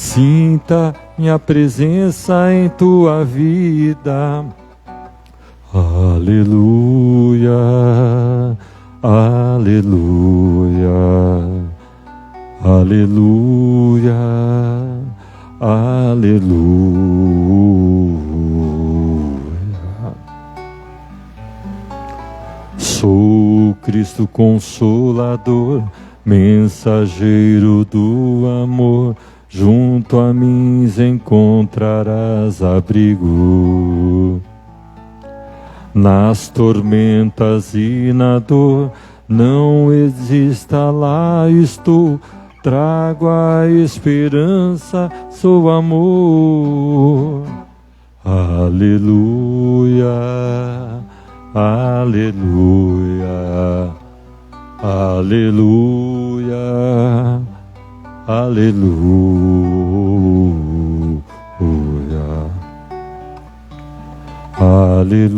Sinta minha presença em tua vida. Aleluia, aleluia, aleluia, aleluia. Sou Cristo Consolador, mensageiro do amor. Junto a mim encontrarás abrigo. Nas tormentas e na dor, não exista, lá estou. Trago a esperança, sou amor. Aleluia, aleluia, aleluia, aleluia, aleluia,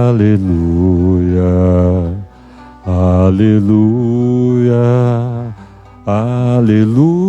aleluia, aleluia, aleluia.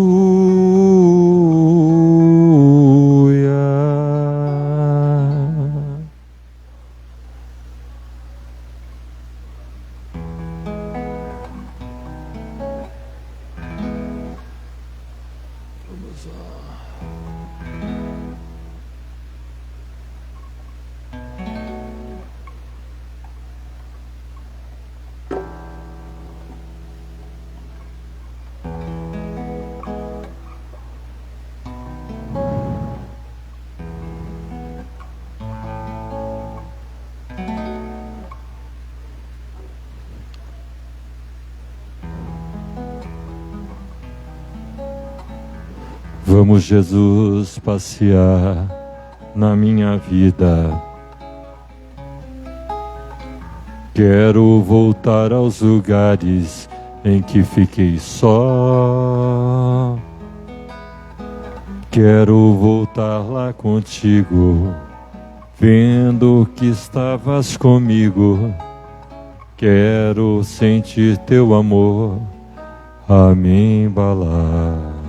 Vamos, Jesus, passear na minha vida. Quero voltar aos lugares em que fiquei só. Quero voltar lá contigo, vendo que estavas comigo. Quero sentir teu amor a me embalar.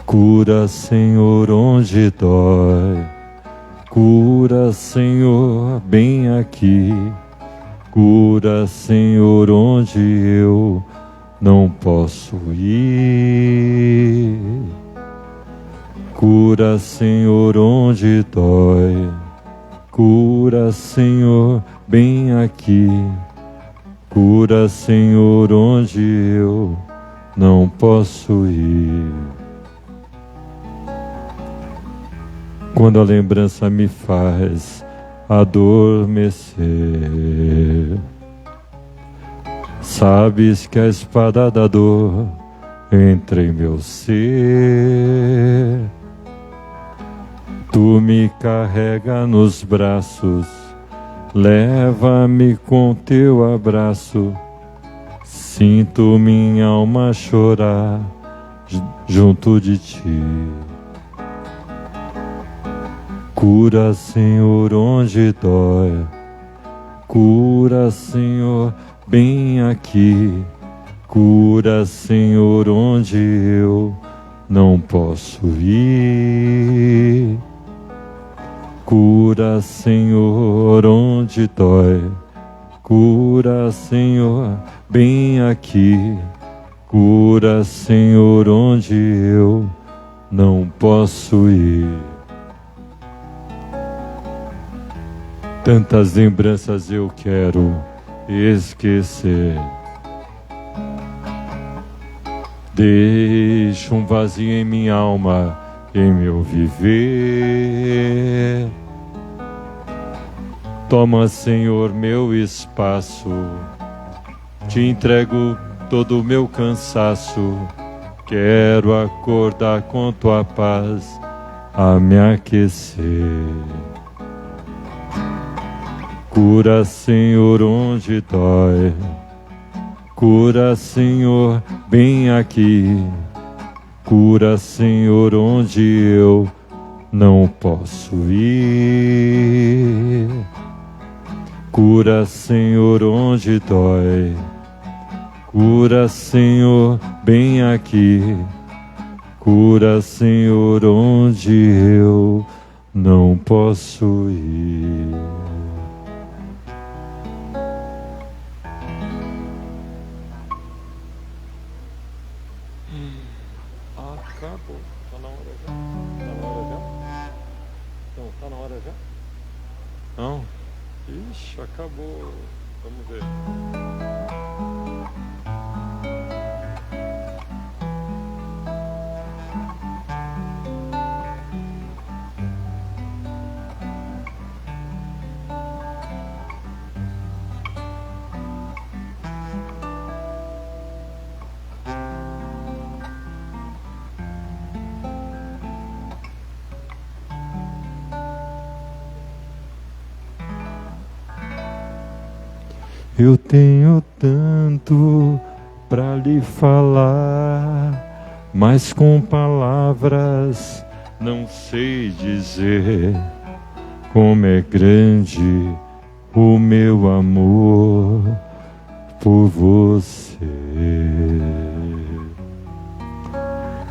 Cura, Senhor, onde dói. Cura, Senhor, bem aqui. Cura, Senhor, onde eu não posso ir. Cura, Senhor, onde dói. Cura, Senhor, bem aqui. Cura, Senhor, onde eu não posso ir. Quando a lembrança me faz adormecer, sabes que a espada da dor entra em meu ser. Tu me carrega nos braços, leva-me com teu abraço. Sinto minha alma chorar junto de ti. Cura, Senhor, onde dói. Cura, Senhor, bem aqui. Cura, Senhor, onde eu não posso ir. Cura, Senhor, onde dói. Cura, Senhor, bem aqui. Cura, Senhor, onde eu não posso ir. Tantas lembranças eu quero esquecer. Deixa um vazio em minha alma, em meu viver. Toma, Senhor, meu espaço. Te entrego todo o meu cansaço. Quero acordar com tua paz a me aquecer. Cura, Senhor, onde dói. Cura, Senhor, bem aqui. Cura, Senhor, onde eu não posso ir. Cura, Senhor, onde dói. Cura, Senhor, bem aqui. Cura, Senhor, onde eu não posso ir. Acabou. Tá na hora já? Tá na hora já? Não, tá na hora já? Não? Ixi, acabou. Vamos ver. Eu tenho tanto para lhe falar, mas com palavras não sei dizer como é grande o meu amor por você.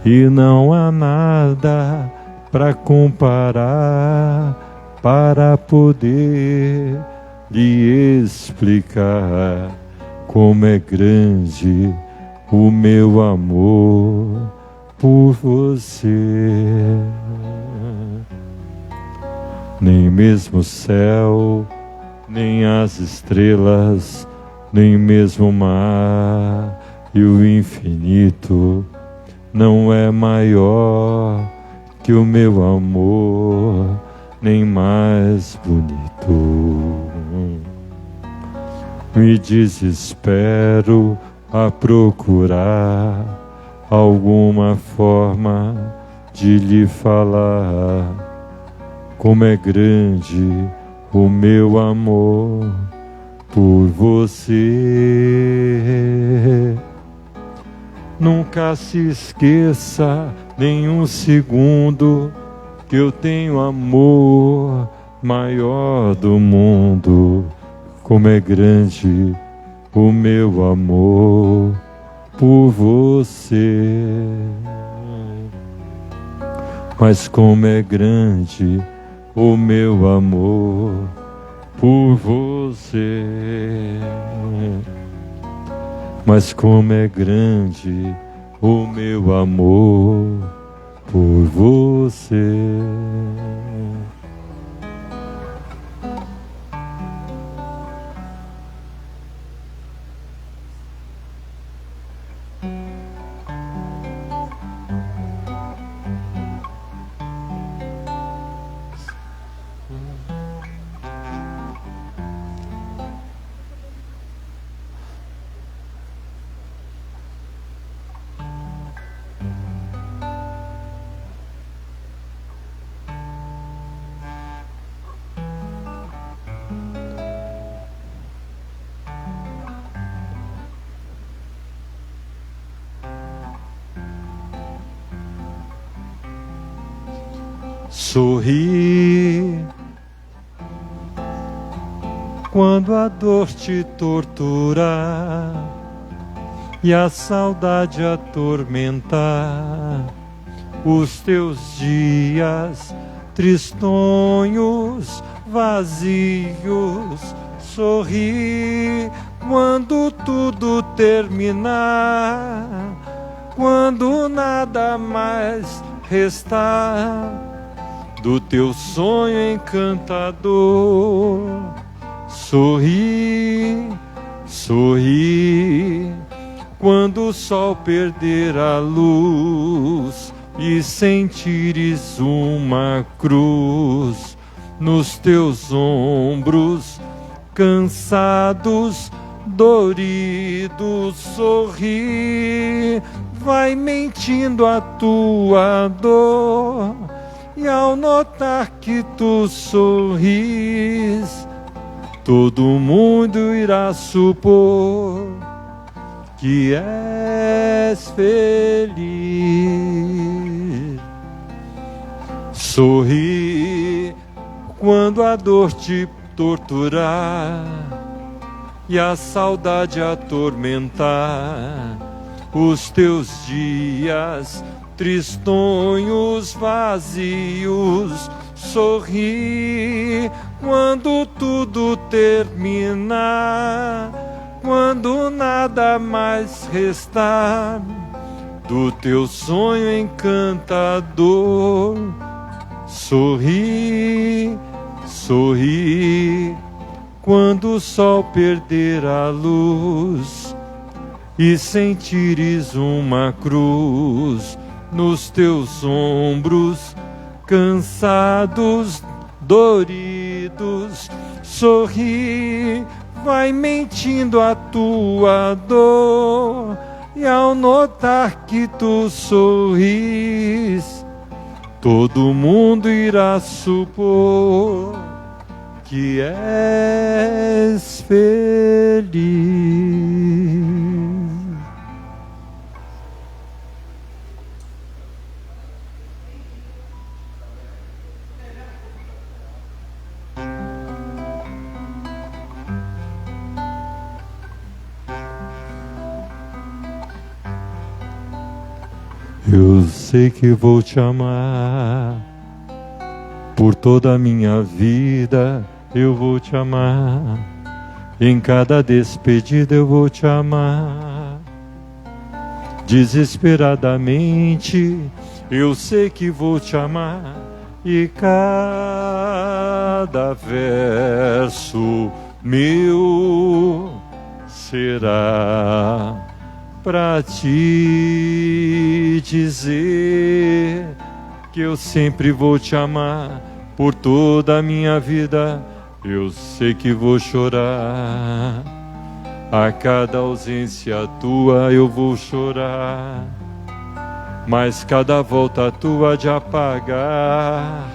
E não há nada para comparar, para poder lhe explicar como é grande o meu amor por você. Nem mesmo o céu, nem as estrelas, nem mesmo o mar e o infinito não é maior que o meu amor, nem mais bonito. Me desespero a procurar alguma forma de lhe falar como é grande o meu amor por você. Nunca se esqueça nem um segundo que eu tenho amor maior do mundo. Como é grande o meu amor por você. Mas como é grande o meu amor por você. Mas como é grande o meu amor por você. Sorri quando a dor te torturar e a saudade atormentar os teus dias tristonhos, vazios. Sorri quando tudo terminar, quando nada mais restar do teu sonho encantador. Sorri, sorri, quando o sol perder a luz e sentires uma cruz nos teus ombros, cansados, doridos. Sorri, vai mentindo a tua dor, e ao notar que tu sorris, todo mundo irá supor que és feliz. Sorri quando a dor te torturar e a saudade atormentar os teus dias tristonhos, vazios. Sorri quando tudo terminar, quando nada mais restar do teu sonho encantador. Sorri, sorri quando o sol perder a luz e sentires uma cruz nos teus ombros, cansados, doridos. Sorri, vai mentindo a tua dor, e ao notar que tu sorris, todo mundo irá supor que és feliz. Eu sei que vou te amar por toda a minha vida. Eu vou te amar, em cada despedida eu vou te amar. Desesperadamente eu sei que vou te amar, e cada verso meu será pra te dizer que eu sempre vou te amar por toda a minha vida. Eu sei que vou chorar, a cada ausência tua eu vou chorar, mas cada volta tua de apagar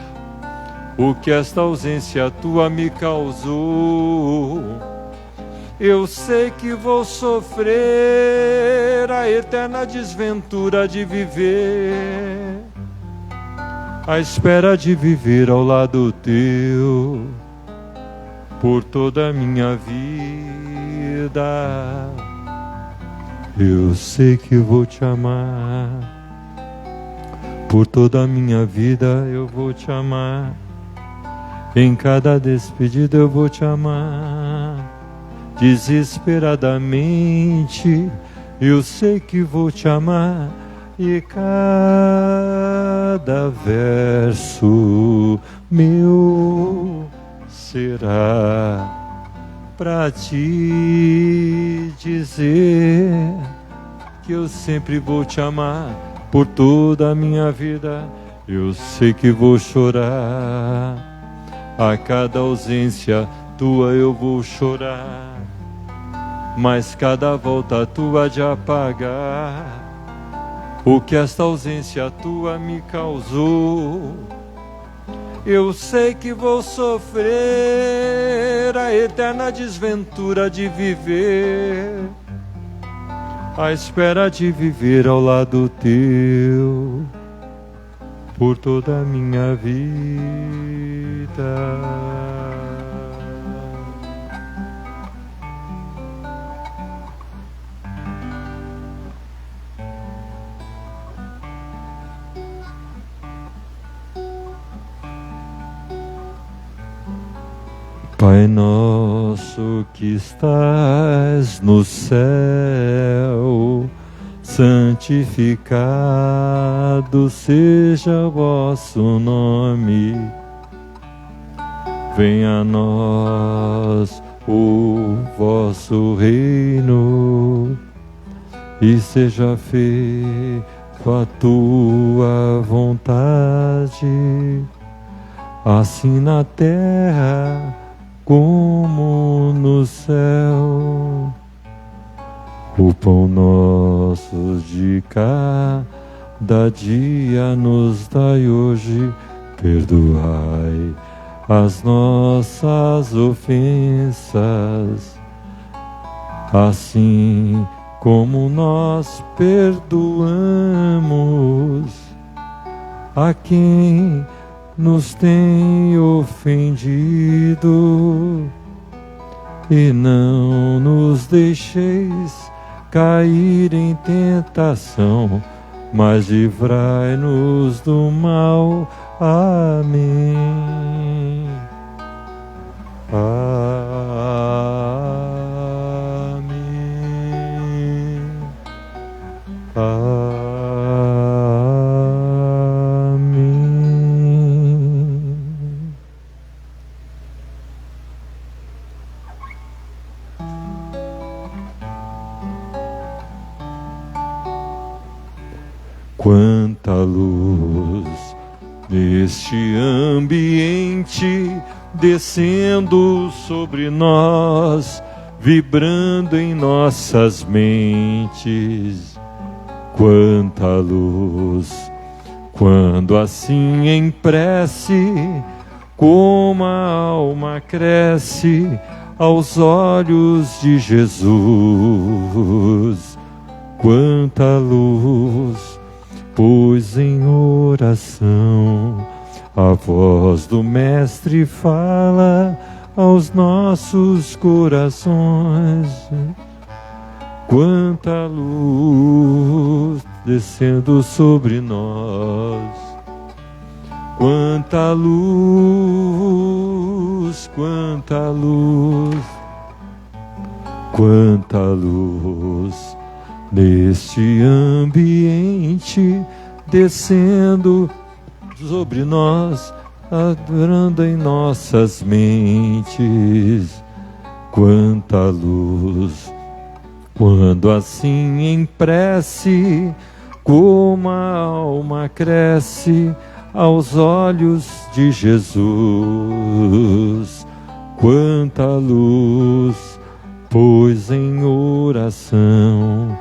o que esta ausência tua me causou. Eu sei que vou sofrer a eterna desventura de viver, à espera de viver ao lado teu por toda a minha vida. Eu sei que vou te amar por toda a minha vida. Eu vou te amar, em cada despedida eu vou te amar. Desesperadamente eu sei que vou te amar, e cada verso meu será pra te dizer que eu sempre vou te amar por toda a minha vida. Eu sei que vou chorar, a cada ausência tua eu vou chorar, mas cada volta tua de apagar o que esta ausência tua me causou. Eu sei que vou sofrer a eterna desventura de viver, à espera de viver ao lado teu por toda a minha vida. Pai nosso que estás no céu, santificado seja o vosso nome. Venha a nós o vosso reino, e seja feita a tua vontade, assim na terra como no céu. O pão nosso de cada dia nos dai hoje. Perdoai as nossas ofensas, assim como nós perdoamos a quem nos tem ofendido, e não nos deixeis cair em tentação, mas livrai-nos do mal. Amém. Amém. Amém. Quanta luz neste ambiente, descendo sobre nós, vibrando em nossas mentes. Quanta luz, quando assim em prece, como a alma cresce aos olhos de Jesus. Quanta luz, pois em oração a voz do Mestre fala aos nossos corações. Quanta luz descendo sobre nós. Quanta luz, quanta luz, quanta luz neste ambiente, descendo sobre nós, adorando em nossas mentes. Quanta luz, quando assim em prece, como a alma cresce aos olhos de Jesus. Quanta luz, pois em oração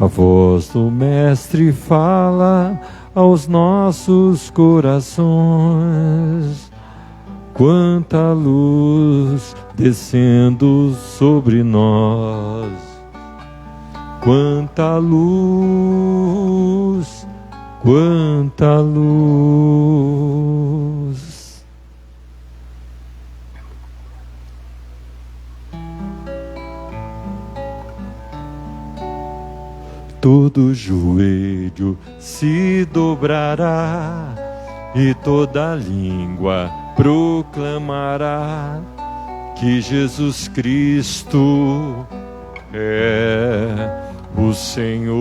a voz do Mestre fala aos nossos corações. Quanta luz descendo sobre nós. Quanta luz, quanta luz. Todo joelho se dobrará e toda língua proclamará que Jesus Cristo é o Senhor.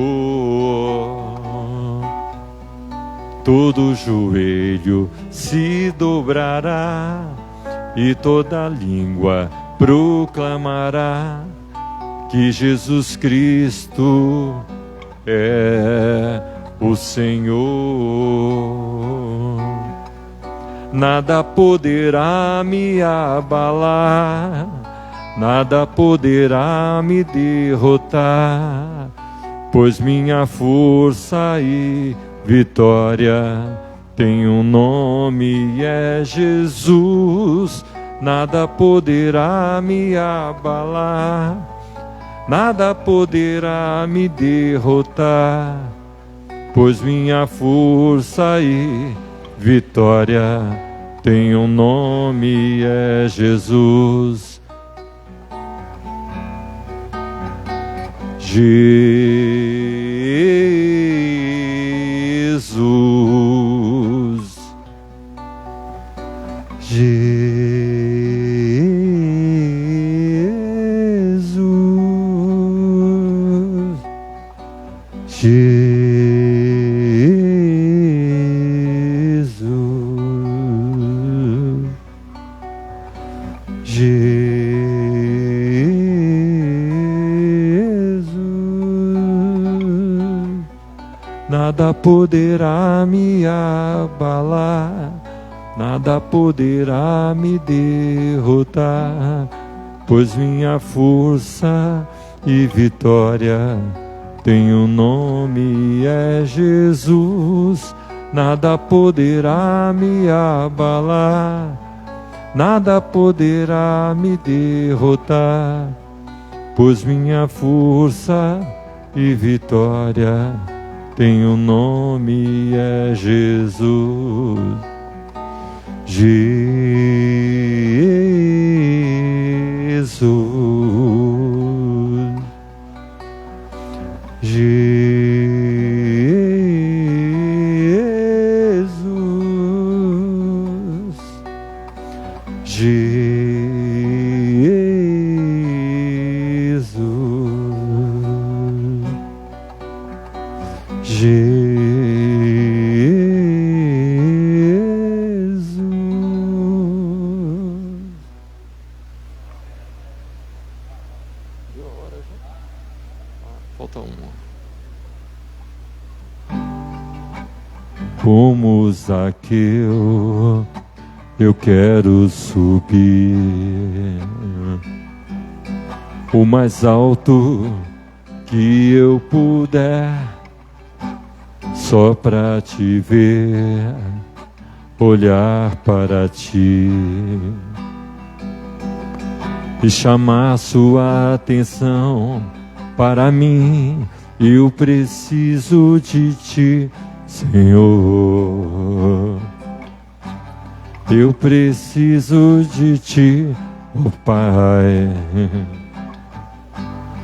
Todo joelho se dobrará e toda língua proclamará que Jesus Cristo é o Senhor. Nada poderá me abalar, nada poderá me derrotar, pois minha força e vitória tem um nome, é Jesus. Nada poderá me abalar, nada poderá me derrotar, pois minha força e vitória tem um nome, é Jesus. Jesus. Nada poderá me abalar, nada poderá me derrotar, pois minha força e vitória tem um nome, é Jesus. Nada poderá me abalar, nada poderá me derrotar, pois minha força e vitória tem um nome, é Jesus. Jesus. Falta uma. Como Zaqueu, eu quero subir o mais alto que eu puder, só pra te ver, olhar para ti e chamar sua atenção para mim. Eu preciso de ti, Senhor. Eu preciso de ti, oh Pai.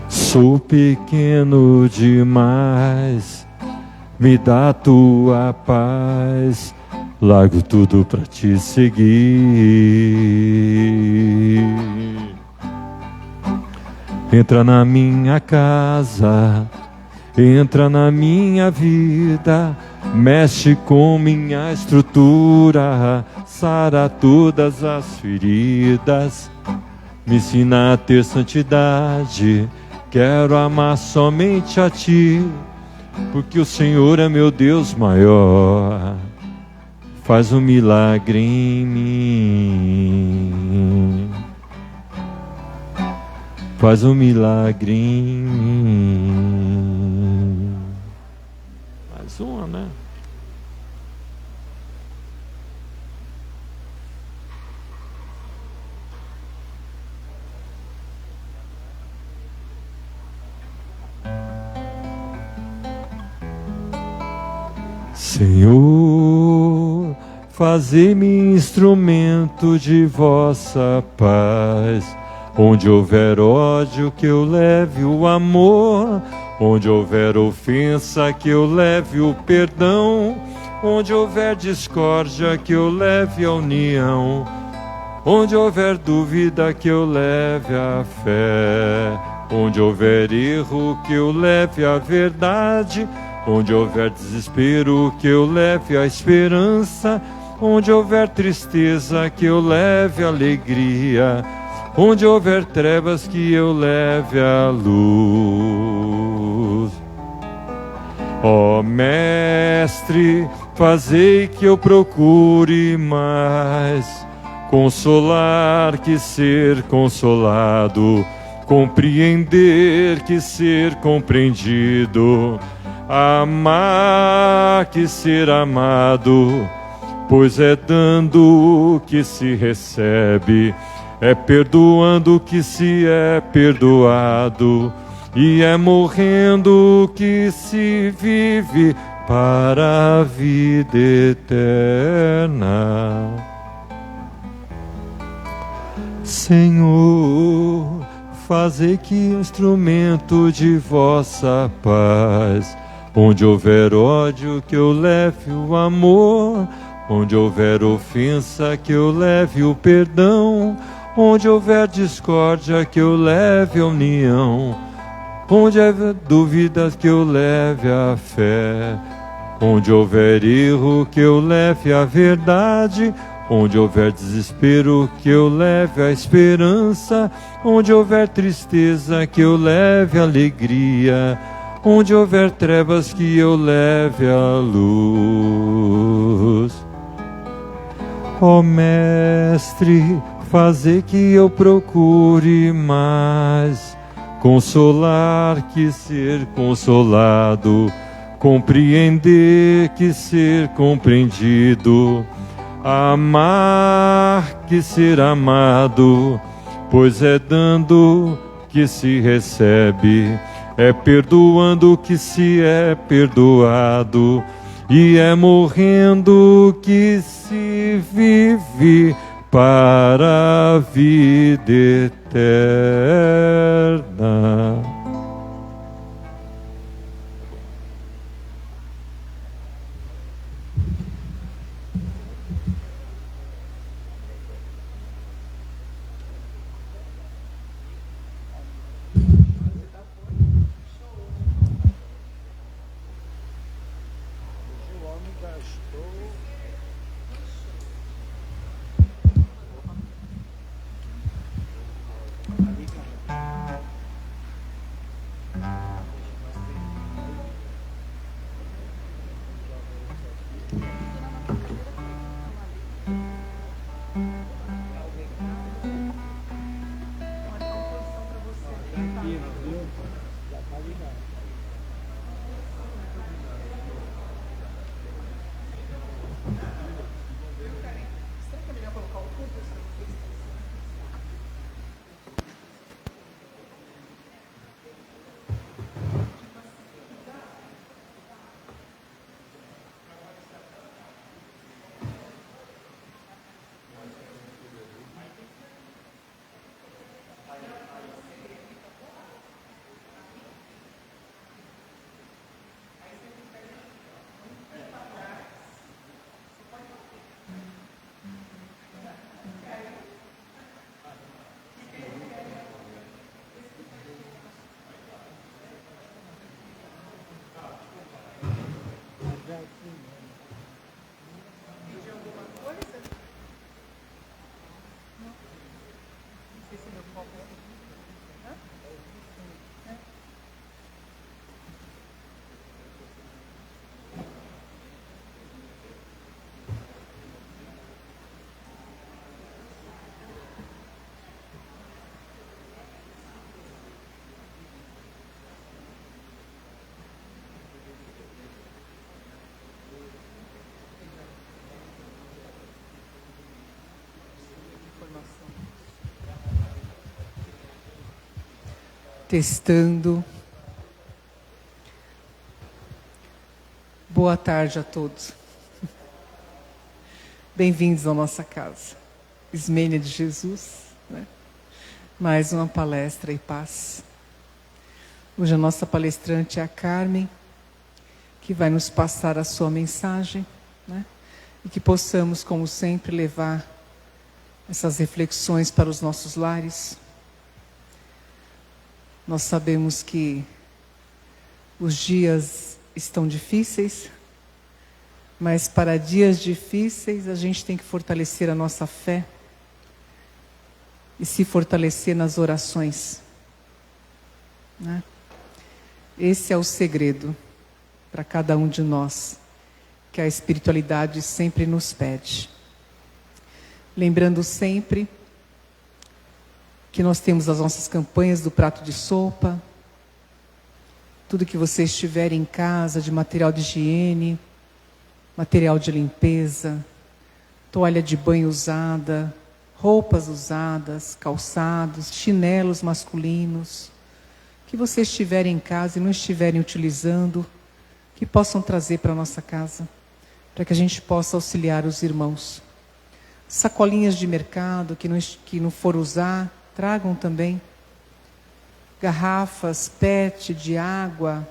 Sou pequeno demais, me dá tua paz, largo tudo pra te seguir. Entra na minha casa, entra na minha vida, mexe com minha estrutura, sara todas as feridas, me ensina a ter santidade, quero amar somente a ti, porque o Senhor é meu Deus maior, faz um milagre em mim, faz um milagre em mim. Mais uma, né? Senhor, fazei-me instrumento de vossa paz. Onde houver ódio, que eu leve o amor. Onde houver ofensa, que eu leve o perdão. Onde houver discórdia, que eu leve a união. Onde houver dúvida, que eu leve a fé. Onde houver erro, que eu leve a verdade. Onde houver desespero, que eu leve a esperança. Onde houver tristeza, que eu leve a alegria. Onde houver trevas, que eu leve a luz. Ó Mestre, fazei que eu procure mais consolar que ser consolado, compreender que ser compreendido, amar que ser amado, pois é dando que se recebe, é perdoando que se é perdoado, e é morrendo que se vive para a vida eterna. Senhor, fazei que instrumento de vossa paz. Onde houver ódio, que eu leve o amor. Onde houver ofensa, que eu leve o perdão. Onde houver discórdia, que eu leve a união. Onde houver dúvidas, que eu leve a fé. Onde houver erro, que eu leve a verdade. Onde houver desespero, que eu leve a esperança. Onde houver tristeza, que eu leve a alegria. Onde houver trevas, que eu leve a luz. Ó Mestre, fazei que eu procure mais consolar que ser consolado, compreender que ser compreendido, amar que ser amado, pois é dando que se recebe, é perdoando que se é perdoado, e é morrendo que se vive para a vida eterna. Testando. Boa tarde a todos. Bem-vindos à nossa casa. Ismênia de Jesus, né? Mais uma palestra e paz. Hoje a nossa palestrante é a Carmen, que vai nos passar a sua mensagem, né? E que possamos, como sempre, levar essas reflexões para os nossos lares. Nós sabemos que os dias estão difíceis, mas para dias difíceis a gente tem que fortalecer a nossa fé e se fortalecer nas orações, né? Esse é o segredo para cada um de nós, que a espiritualidade sempre nos pede. Lembrando sempre que nós temos as nossas campanhas do prato de sopa, tudo que vocês tiverem em casa de material de higiene, material de limpeza, toalha de banho usada, roupas usadas, calçados, chinelos masculinos, que vocês tiverem em casa e não estiverem utilizando, que possam trazer para a nossa casa, para que a gente possa auxiliar os irmãos. Sacolinhas de mercado que não for usar, tragam também. Garrafas PET de água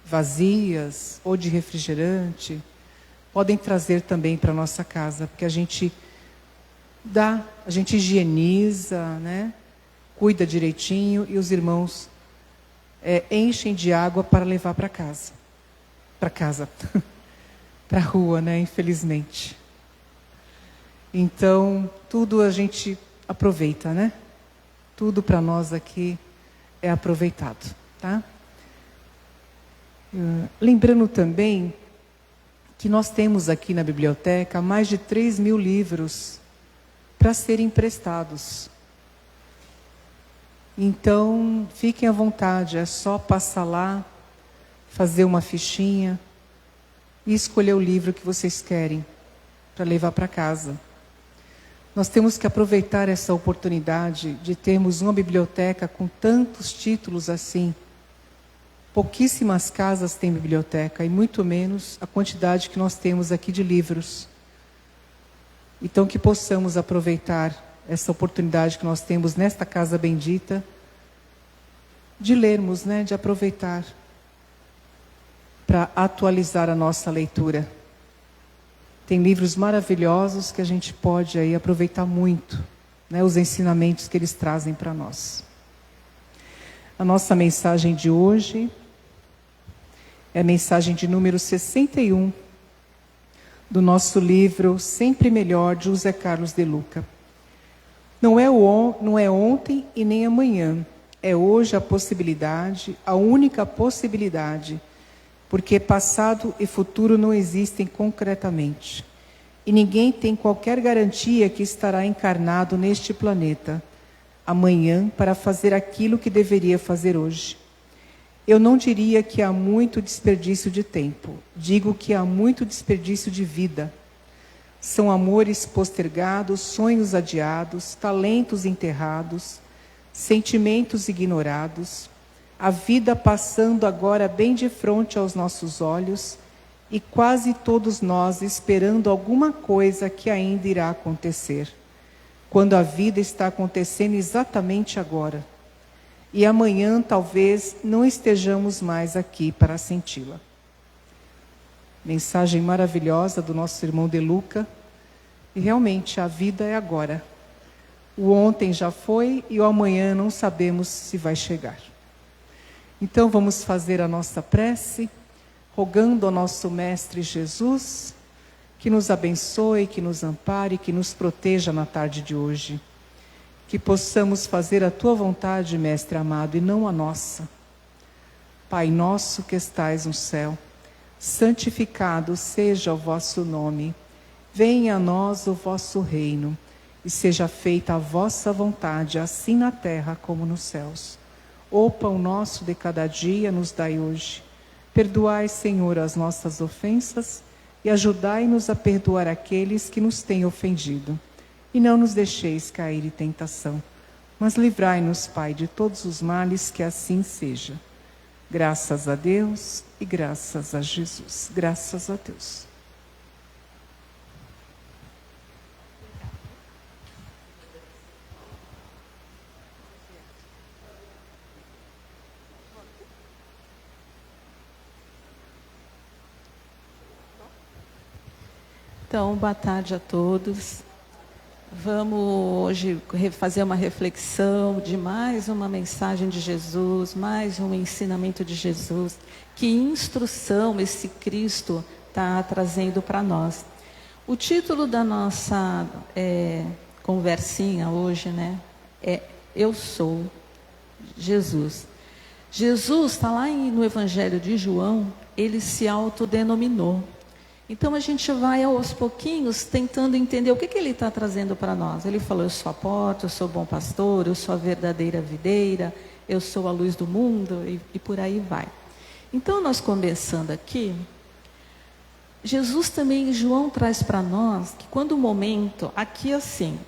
vazias ou de refrigerante, podem trazer também para a nossa casa, porque a gente higieniza, né? Cuida direitinho e os irmãos enchem de água para levar para casa. Para a rua, né? Infelizmente. Então, tudo a gente aproveita, né? Tudo para nós aqui é aproveitado, tá? Lembrando também que nós temos aqui na biblioteca mais de 3.000 livros para serem emprestados. Então, fiquem à vontade, é só passar lá, fazer uma fichinha e escolher o livro que vocês querem para levar para casa. Nós temos que aproveitar essa oportunidade de termos uma biblioteca com tantos títulos assim. Pouquíssimas casas têm biblioteca, e muito menos a quantidade que nós temos aqui de livros. Então, que possamos aproveitar essa oportunidade que nós temos nesta casa bendita, de lermos, né, de aproveitar para atualizar a nossa leitura. Tem livros maravilhosos que a gente pode aí aproveitar muito, né, os ensinamentos que eles trazem para nós. A nossa mensagem de hoje é a mensagem de número 61 do nosso livro Sempre Melhor, de José Carlos de Luca. Não é ontem e nem amanhã, é hoje a possibilidade, a única possibilidade, porque passado e futuro não existem concretamente. E ninguém tem qualquer garantia que estará encarnado neste planeta amanhã para fazer aquilo que deveria fazer hoje. Eu não diria que há muito desperdício de tempo, digo que há muito desperdício de vida. São amores postergados, sonhos adiados, talentos enterrados, sentimentos ignorados, a vida passando agora bem de frente aos nossos olhos e quase todos nós esperando alguma coisa que ainda irá acontecer, quando a vida está acontecendo exatamente agora. E amanhã talvez não estejamos mais aqui para senti-la. Mensagem maravilhosa do nosso irmão De Luca. E realmente a vida é agora. O ontem já foi e o amanhã não sabemos se vai chegar. Então vamos fazer a nossa prece, rogando ao nosso Mestre Jesus, que nos abençoe, que nos ampare, que nos proteja na tarde de hoje. Que possamos fazer a Tua vontade, Mestre amado, e não a nossa. Pai nosso que estais no céu, santificado seja o vosso nome. Venha a nós o vosso reino, e seja feita a vossa vontade, assim na terra como nos céus. O pão nosso de cada dia nos dai hoje. Perdoai, Senhor, as nossas ofensas, e ajudai-nos a perdoar aqueles que nos têm ofendido. E não nos deixeis cair em tentação, Mas livrai-nos, Pai, de todos os males, que assim seja. Graças a Deus e graças a Jesus. Graças a Deus. Então, boa tarde a todos. Vamos hoje fazer uma reflexão de mais uma mensagem de Jesus, mais um ensinamento de Jesus. Que instrução esse Cristo está trazendo para nós. O título da nossa conversinha hoje, né, é Eu Sou Jesus. Jesus está lá no Evangelho de João, ele se autodenominou. Então a gente vai aos pouquinhos tentando entender o que ele está trazendo para nós. Ele falou, eu sou a porta, eu sou o bom pastor, eu sou a verdadeira videira, eu sou a luz do mundo e por aí vai. Então nós começando aqui, Jesus também, João traz para nós que quando o momento, aqui assim,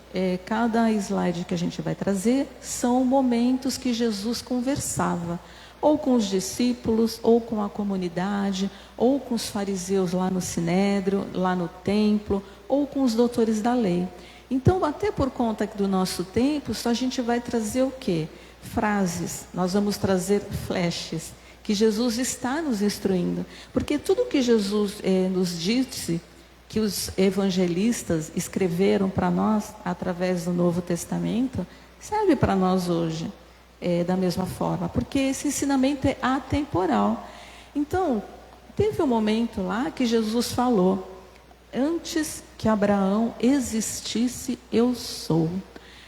cada slide que a gente vai trazer são momentos que Jesus conversava. Ou com os discípulos, ou com a comunidade, ou com os fariseus lá no Sinédrio, lá no templo, ou com os doutores da lei. Então, até por conta do nosso tempo, só a gente vai trazer o quê? Frases, nós vamos trazer flashes, que Jesus está nos instruindo. Porque tudo que Jesus nos disse, que os evangelistas escreveram para nós, através do Novo Testamento, serve para nós hoje. Da mesma forma, porque esse ensinamento é atemporal. Então, teve um momento lá que Jesus falou, antes que Abraão existisse, eu sou.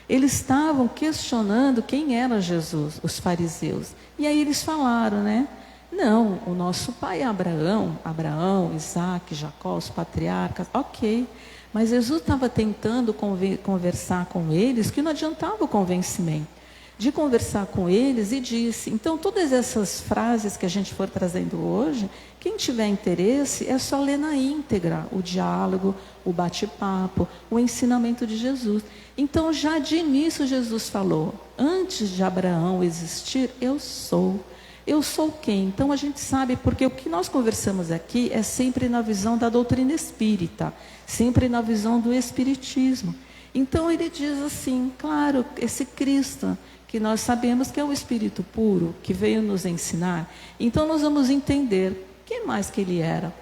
Eles estavam questionando quem era Jesus, os fariseus. E aí eles falaram, né? Não, o nosso pai é Abraão, Isaac, Jacó, os patriarcas, ok. Mas Jesus estava tentando conversar com eles, que não adiantava o convencimento. De conversar com eles e disse, então todas essas frases que a gente for trazendo hoje, quem tiver interesse é só ler na íntegra o diálogo, o bate-papo, o ensinamento de Jesus. Então já de início Jesus falou, antes de Abraão existir, eu sou. Eu sou quem? Então a gente sabe, porque o que nós conversamos aqui é sempre na visão da doutrina espírita, sempre na visão do espiritismo. Então ele diz assim, claro, esse Cristo, que nós sabemos que é o Espírito puro, que veio nos ensinar. Então nós vamos entender quem mais que ele era.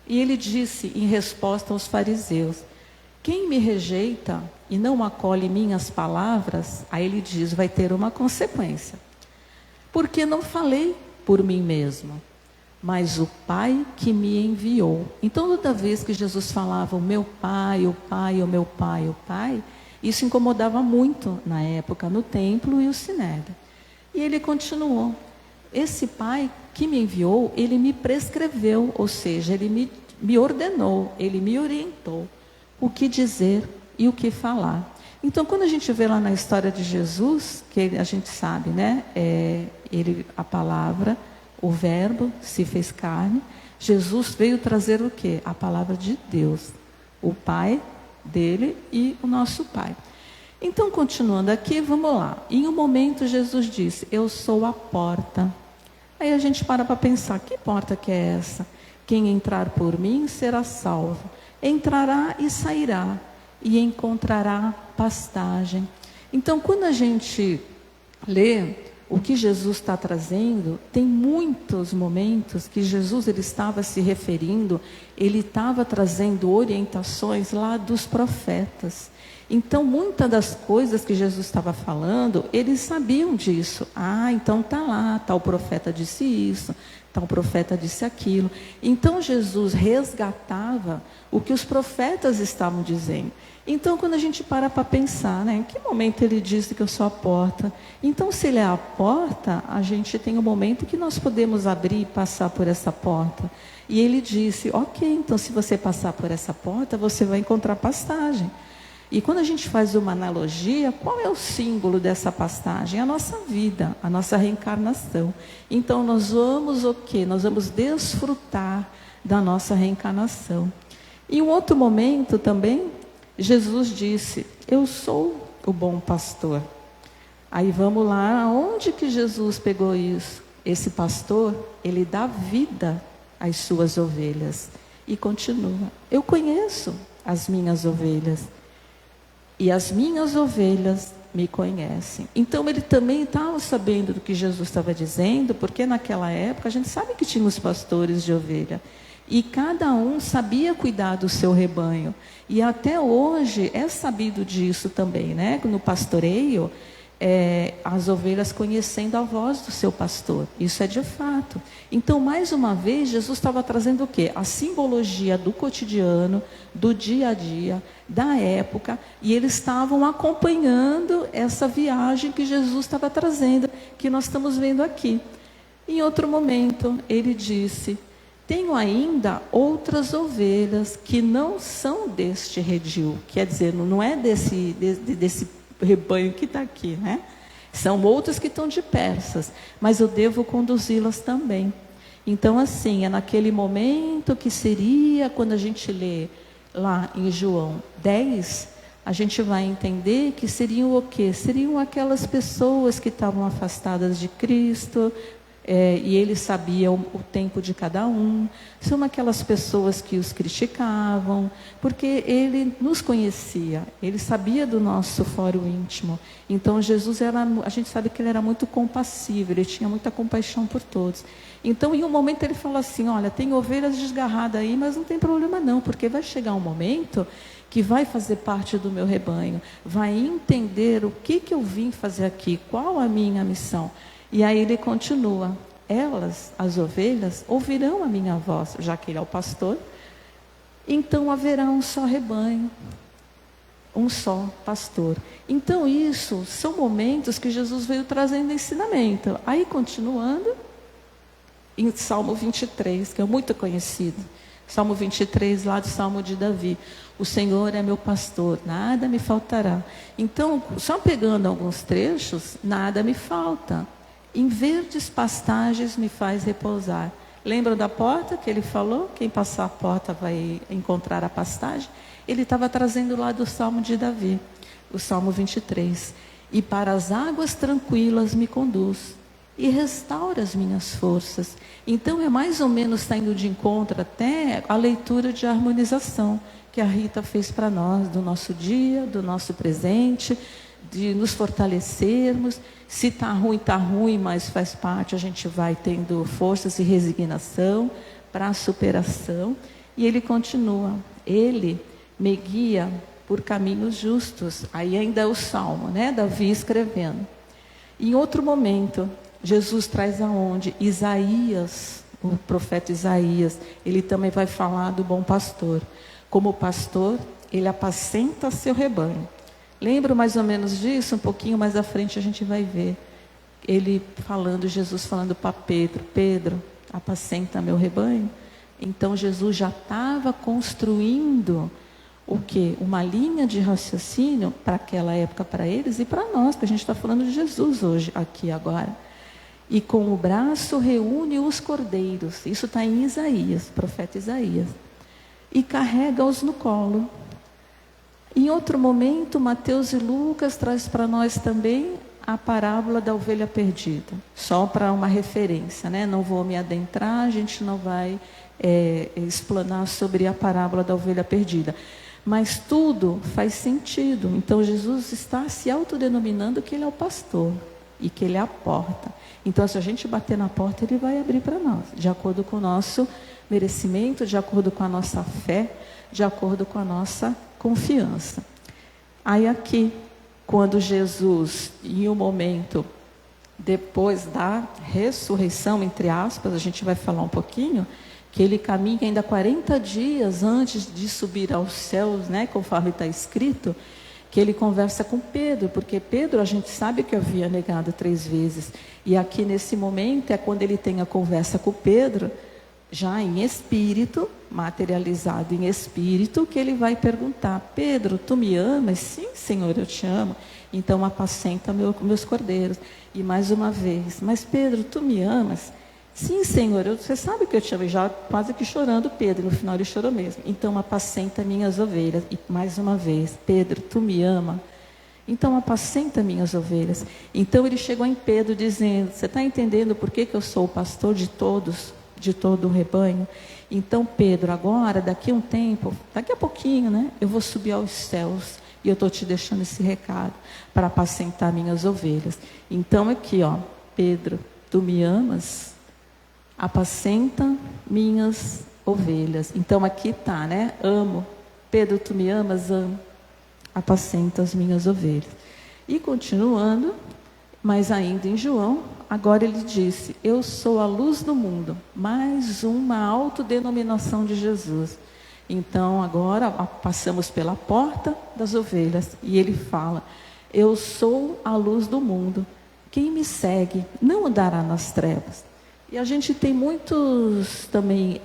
E ele disse em resposta aos fariseus, quem me rejeita e não acolhe minhas palavras, aí ele diz, vai ter uma consequência. Porque não falei por mim mesmo, mas o Pai que me enviou. Então toda vez que Jesus falava, o meu Pai, o Pai, o meu Pai, o Pai, isso incomodava muito na época, no templo e o Sinédrio. E ele continuou. Esse Pai que me enviou, ele me prescreveu, ou seja, ele me ordenou, ele me orientou o que dizer e o que falar. Então, quando a gente vê lá na história de Jesus, que a gente sabe, né? A palavra, o verbo se fez carne. Jesus veio trazer o quê? A palavra de Deus. O Pai dele e o nosso Pai. Então, continuando aqui, vamos lá. Em um momento, Jesus disse, eu sou a porta. Aí a gente para pensar, que porta que é essa? Quem entrar por mim será salvo. Entrará e sairá, e encontrará pastagem. Então, quando a gente lê o que Jesus está trazendo, tem muitos momentos que Jesus ele estava se referindo, ele estava trazendo orientações lá dos profetas. Então, muitas das coisas que Jesus estava falando, eles sabiam disso. Ah, então está lá, tal profeta disse isso, tal profeta disse aquilo. Então, Jesus resgatava o que os profetas estavam dizendo. Então, quando a gente para pensar, né, em que momento ele disse que eu sou a porta? Então, se ele é a porta, a gente tem um momento que nós podemos abrir e passar por essa porta. E ele disse, ok, então se você passar por essa porta, você vai encontrar pastagem. E quando a gente faz uma analogia, qual é o símbolo dessa pastagem? A nossa vida, a nossa reencarnação. Então, nós vamos o quê? Nós vamos desfrutar da nossa reencarnação. E um outro momento também, Jesus disse, eu sou o bom pastor. Aí vamos lá, onde que Jesus pegou isso? Esse pastor, ele dá vida às suas ovelhas. E continua, eu conheço as minhas ovelhas, e as minhas ovelhas me conhecem. Então ele também estava sabendo do que Jesus estava dizendo, porque naquela época a gente sabe que tinha os pastores de ovelha, e cada um sabia cuidar do seu rebanho. E até hoje é sabido disso também, né? No pastoreio, as ovelhas conhecendo a voz do seu pastor. Isso é de fato. Então, mais uma vez, Jesus estava trazendo o quê? A simbologia do cotidiano, do dia a dia, da época, e eles estavam acompanhando essa viagem que Jesus estava trazendo, que nós estamos vendo aqui. Em outro momento, ele disse: tenho ainda outras ovelhas que não são deste redil. Quer dizer, não é desse rebanho que está aqui, né? São outras que estão dispersas, mas eu devo conduzi-las também. Então, assim, é naquele momento que seria, quando a gente lê lá em João 10, a gente vai entender que seriam o quê? Seriam aquelas pessoas que estavam afastadas de Cristo, e ele sabia o tempo de cada um. São aquelas pessoas que os criticavam, porque ele nos conhecia, ele sabia do nosso fórum íntimo. Então Jesus a gente sabe que ele era muito compassivo, ele tinha muita compaixão por todos. Então em um momento ele falou assim: olha, tem ovelhas desgarradas aí, mas não tem problema não, porque vai chegar um momento que vai fazer parte do meu rebanho, vai entender o que eu vim fazer aqui, qual a minha missão. E aí ele continua: elas, as ovelhas, ouvirão a minha voz, já que ele é o pastor. Então haverá um só rebanho, um só pastor. Então isso são momentos que Jesus veio trazendo ensinamento. Aí continuando, em Salmo 23, que é muito conhecido. Salmo 23, lá do Salmo de Davi: o Senhor é meu pastor, nada me faltará. Então, só pegando alguns trechos, nada me falta. Em verdes pastagens me faz repousar. Lembram da porta que ele falou? Quem passar a porta vai encontrar a pastagem. Ele estava trazendo lá do Salmo de Davi, o Salmo 23. E para as águas tranquilas me conduz, e restaura as minhas forças. Então é mais ou menos saindo de encontro até a leitura de harmonização que a Rita fez para nós, do nosso dia, do nosso presente, de nos fortalecermos. Se está ruim, mas faz parte, a gente vai tendo forças e resignação para a superação. E ele continua: ele me guia por caminhos justos. Aí ainda é o Salmo, né? Davi escrevendo. Em outro momento, Jesus traz aonde? Isaías, o profeta Isaías, ele também vai falar do bom pastor. Como pastor, ele apacenta seu rebanho. Lembro mais ou menos disso? Um pouquinho mais à frente a gente vai ver. Jesus falando para Pedro: Pedro, apacenta meu rebanho. Então Jesus já estava construindo o quê? Uma linha de raciocínio para aquela época, para eles e para nós, que a gente está falando de Jesus hoje, aqui agora. E com o braço reúne os cordeiros. Isso está em Isaías, profeta Isaías. E carrega-os no colo. Em outro momento, Mateus e Lucas traz para nós também a parábola da ovelha perdida. Só para uma referência, né? Não vou me adentrar, a gente não vai explanar sobre a parábola da ovelha perdida. Mas tudo faz sentido. Então Jesus está se autodenominando que ele é o pastor e que ele é a porta. Então se a gente bater na porta, ele vai abrir para nós, de acordo com o nosso merecimento, de acordo com a nossa fé, de acordo com a nossa confiança. Aí aqui, quando Jesus, em um momento depois da ressurreição, entre aspas, a gente vai falar um pouquinho, que ele caminha ainda 40 dias antes de subir aos céus, né, conforme está escrito, que ele conversa com Pedro, porque Pedro a gente sabe que havia negado 3 vezes. E aqui nesse momento é quando ele tem a conversa com Pedro, já em espírito, materializado em espírito, que ele vai perguntar: Pedro, tu me amas? Sim, Senhor, eu te amo. Então apacenta meus cordeiros. E mais uma vez: mas Pedro, tu me amas? Sim, Senhor, você sabe que eu te amo. Já quase que chorando Pedro, no final ele chorou mesmo. Então apacenta minhas ovelhas. E mais uma vez: Pedro, tu me ama? Então apacenta minhas ovelhas. Então ele chegou em Pedro dizendo, você está entendendo por que eu sou o pastor de todos, de todo o rebanho? Então Pedro, agora, daqui a um tempo, daqui a pouquinho, né? Eu vou subir aos céus e eu estou te deixando esse recado para apacentar minhas ovelhas. Então aqui, ó, Pedro, tu me amas? Apacenta minhas ovelhas. Então aqui está, né? Amo. Pedro, tu me amas? Amo. Apacenta as minhas ovelhas. E continuando, mas ainda em João, agora ele disse, eu sou a luz do mundo. Mais uma autodenominação de Jesus. Então agora passamos pela porta das ovelhas e ele fala, eu sou a luz do mundo. Quem me segue não andará nas trevas. E a gente tem muitos também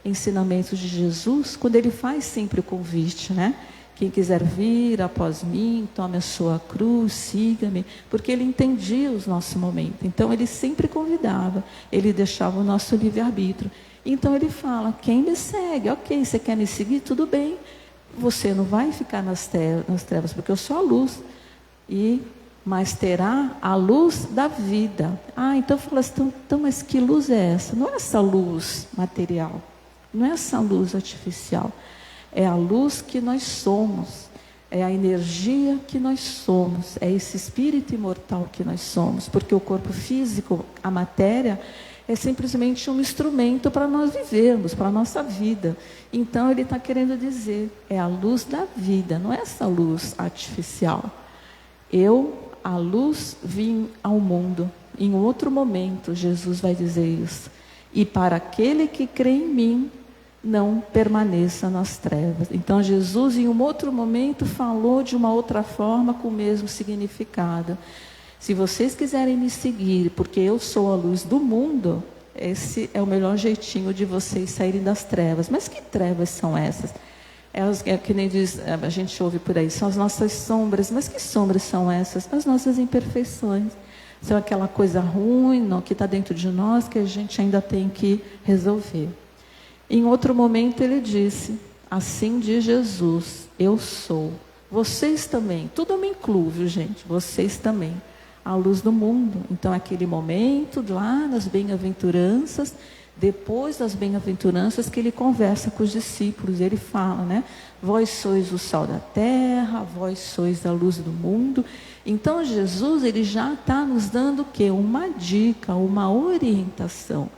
ensinamentos de Jesus, quando ele faz sempre o convite, né? Quem quiser vir após mim, tome a sua cruz, siga-me, porque ele entendia os nossos momentos. Então ele sempre convidava, ele deixava o nosso livre-arbítrio. Então ele fala, quem me segue, ok, você quer me seguir, tudo bem. Você não vai ficar nas trevas, porque eu sou a luz. Mas terá a luz da vida. Então fala assim, então, mas que luz é essa? Não é essa luz material, não é essa luz artificial. É a luz que nós somos, é a energia que nós somos, é esse espírito imortal que nós somos, porque o corpo físico, a matéria, é simplesmente um instrumento para nós vivermos, para a nossa vida. Então ele está querendo dizer, é a luz da vida, não é essa luz artificial. Eu, a luz, vim ao mundo. Em outro momento, Jesus vai dizer isso. E para aquele que crê em mim, não permaneça nas trevas. Então Jesus, em um outro momento, falou de uma outra forma com o mesmo significado. Se vocês quiserem me seguir, porque eu sou a luz do mundo, esse é o melhor jeitinho de vocês saírem das trevas. Mas que trevas são essas? É que nem diz, a gente ouve por aí, são as nossas sombras. Mas que sombras são essas? As nossas imperfeições. São aquela coisa ruim que está dentro de nós que a gente ainda tem que resolver. Em outro momento ele disse, assim diz Jesus, eu sou. Vocês também, tudo eu me incluo, viu, gente? Vocês também, a luz do mundo. Então aquele momento lá nas bem-aventuranças, depois das bem-aventuranças que ele conversa com os discípulos, ele fala, né? Vós sois o sal da terra, vós sois a luz do mundo. Então Jesus, ele já está nos dando o quê? Uma dica, uma orientação.